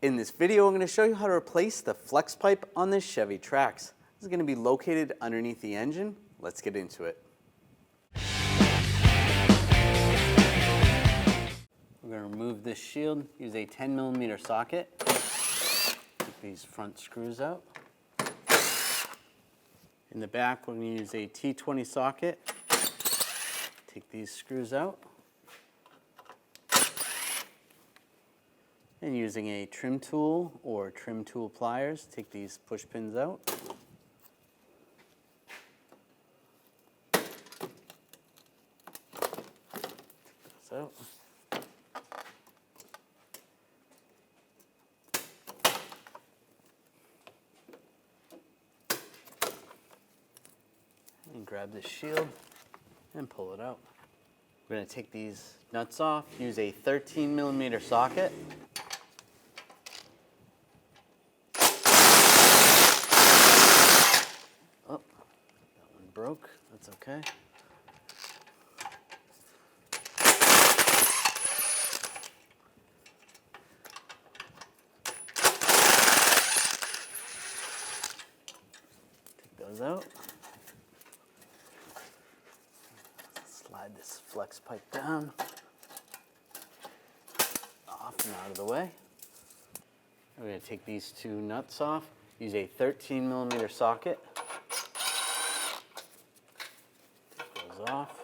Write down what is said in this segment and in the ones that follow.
In this video, I'm going to show you how to replace the flex pipe on this Chevy Trax. This is going to be located underneath the engine. Let's get into it. We're going to remove this shield, use a 10mm socket. Take these front screws out. In the back, we're going to use a T20 socket. Take these screws out. And using a trim tool or trim tool pliers, take these push pins out. Take those out. And grab this shield and pull it out. We're going to take these nuts off, use a 13mm socket. Broke, that's okay. Take those out. Slide this flex pipe down, off and out of the way. We're going to take these two nuts off, use a 13mm socket. Off.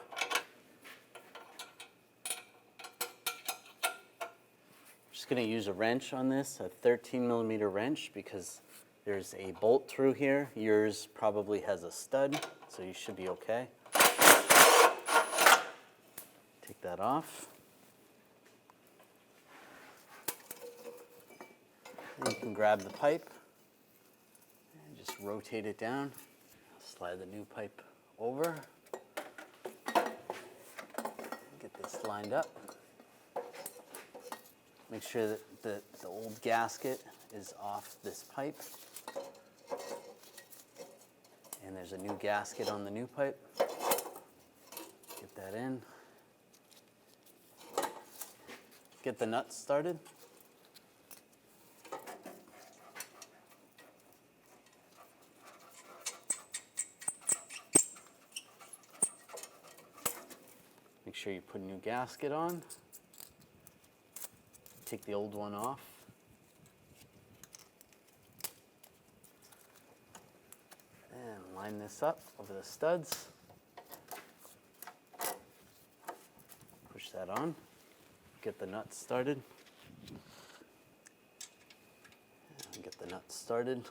Just going to use a wrench on this, a 13mm wrench, because there's a bolt through here. Yours probably has a stud, so you should be okay. Take that off. And you can grab the pipe and just rotate it down. Slide the new pipe over. This lined up. Make sure that the old gasket is off this pipe. And there's a new gasket on the new pipe. Get that in. Get the nuts started. Make sure you put a new gasket on. Take the old one off. And line this up over the studs. Push that on. Get the nuts started. And get the nuts started.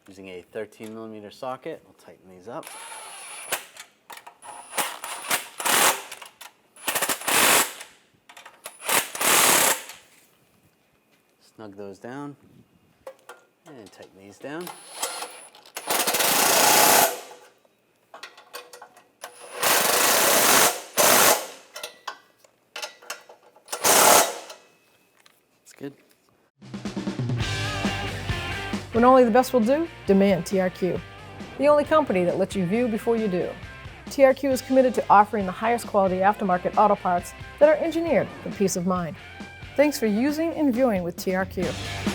Using a 13mm socket, we'll tighten these up. Snug those down and tighten these down. That's good. When only the best will do, demand TRQ. The only company that lets you view before you do. TRQ is committed to offering the highest quality aftermarket auto parts that are engineered for peace of mind. Thanks for using and viewing with TRQ.